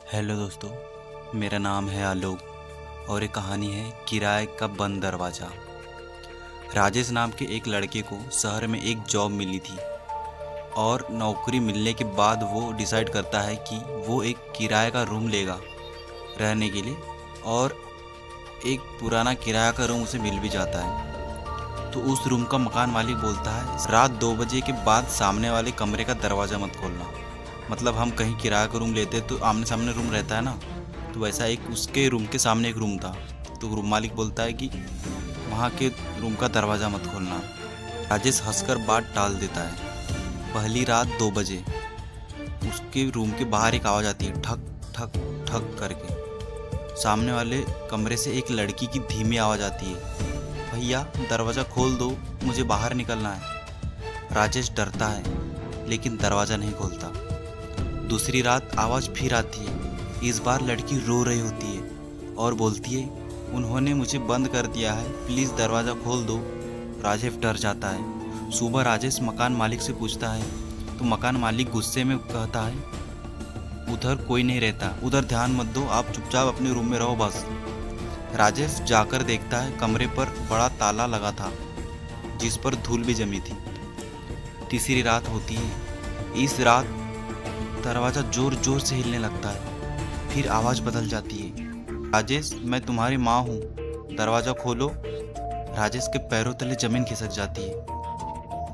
Hello दोस्तों, मेरा नाम है आलोक और ये कहानी है किराए का बंद दरवाज़ा। राजेश नाम के एक लड़के को शहर में एक जॉब मिली थी और नौकरी मिलने के बाद वो डिसाइड करता है कि वो एक किराए का रूम लेगा रहने के लिए। और एक पुराना किराया का रूम उसे मिल भी जाता है। तो उस रूम का मकान मालिक बोलता है, रात 2 बजे के बाद सामने वाले कमरे का दरवाज़ा मत खोलना। मतलब हम कहीं किराया का रूम लेते तो आमने सामने रूम रहता है ना, तो वैसा एक उसके रूम के सामने एक रूम था। तो रूम मालिक बोलता है कि वहाँ के रूम का दरवाज़ा मत खोलना। राजेश हंसकर बात टाल देता है। पहली रात 2 बजे उसके रूम के बाहर एक आवाज़ आती है, ठक ठक ठक करके। सामने वाले कमरे से एक लड़की की धीमी आवाज़ आती है, भैया दरवाज़ा खोल दो, मुझे बाहर निकलना है। राजेश डरता है लेकिन दरवाज़ा नहीं खोलता। दूसरी रात आवाज़ फिर आती है। इस बार लड़की रो रही होती है और बोलती है, उन्होंने मुझे बंद कर दिया है, प्लीज़ दरवाज़ा खोल दो। राजेश डर जाता है। सुबह राजेश मकान मालिक से पूछता है तो मकान मालिक गुस्से में कहता है, उधर कोई नहीं रहता, उधर ध्यान मत दो, आप चुपचाप अपने रूम में रहो बस। राजेश जाकर देखता है कमरे पर बड़ा ताला लगा था जिस पर धूल भी जमी थी। तीसरी रात होती है। इस रात दरवाज़ा जोर जोर से हिलने लगता है। फिर आवाज़ बदल जाती है, राजेश मैं तुम्हारी माँ हूँ, दरवाज़ा खोलो। राजेश के पैरों तले ज़मीन खिसक जाती है।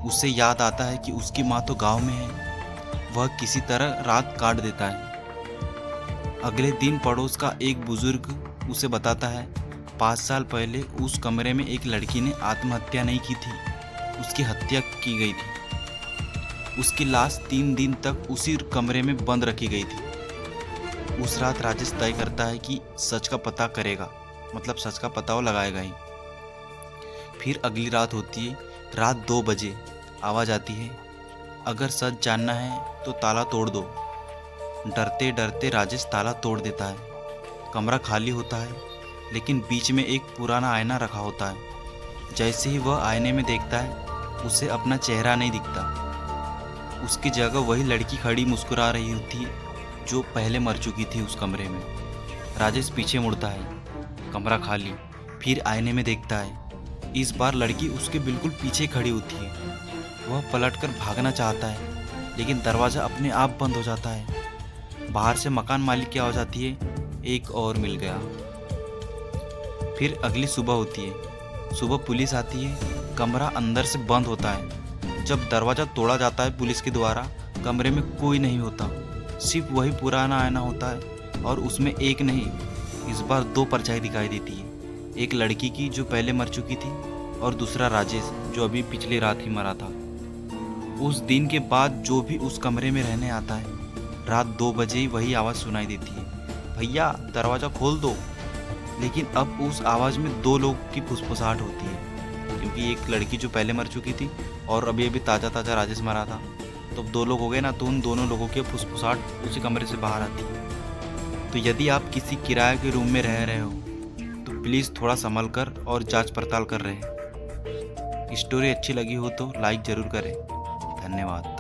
उसे याद आता है कि उसकी माँ तो गांव में है। वह किसी तरह रात काट देता है। अगले दिन पड़ोस का एक बुजुर्ग उसे बताता है, 5 साल पहले उस कमरे में एक लड़की ने आत्महत्या नहीं की थी, उसकी हत्या की गई थी। उसकी लाश 3 दिन तक उसी कमरे में बंद रखी गई थी। उस रात राजेश तय करता है कि सच का पता करेगा, मतलब सच का पता वो लगाएगा ही। फिर अगली रात होती है। रात 2 बजे आवाज़ आती है, अगर सच जानना है तो ताला तोड़ दो। डरते डरते राजेश ताला तोड़ देता है। कमरा खाली होता है लेकिन बीच में एक पुराना आईना रखा होता है। जैसे ही वह आईने में देखता है उसे अपना चेहरा नहीं दिखता। उसकी जगह वही लड़की खड़ी मुस्कुरा रही होती जो पहले मर चुकी थी उस कमरे में। राजेश पीछे मुड़ता है, कमरा खाली। फिर आईने में देखता है, इस बार लड़की उसके बिल्कुल पीछे खड़ी होती है। वह पलटकर भागना चाहता है लेकिन दरवाज़ा अपने आप बंद हो जाता है। बाहर से मकान मालिक की आवाज़ आती है, एक और मिल गया। फिर अगली सुबह होती है। सुबह पुलिस आती है। कमरा अंदर से बंद होता है। जब दरवाज़ा तोड़ा जाता है पुलिस के द्वारा, कमरे में कोई नहीं होता, सिर्फ वही पुराना आईना होता है। और उसमें एक नहीं, इस बार 2 परछाई दिखाई देती है। एक लड़की की जो पहले मर चुकी थी और दूसरा राजेश जो अभी पिछली रात ही मरा था। उस दिन के बाद जो भी उस कमरे में रहने आता है, रात 2 बजे ही वही आवाज़ सुनाई देती है, भैया दरवाज़ा खोल दो। लेकिन अब उस आवाज़ में 2 लोग की फुसफुसाहट होती है, क्योंकि एक लड़की जो पहले मर चुकी थी और अभी अभी ताज़ा ताज़ा राजेश मरा था। तो 2 लोग हो गए ना, तो उन दोनों लोगों की फुसफुसाहट उसी कमरे से बाहर आती है। तो यदि आप किसी किराए के रूम में रह रहे हो तो प्लीज़ थोड़ा संभल कर और जांच पड़ताल कर रहे हैं। स्टोरी अच्छी लगी हो तो लाइक ज़रूर करें। धन्यवाद।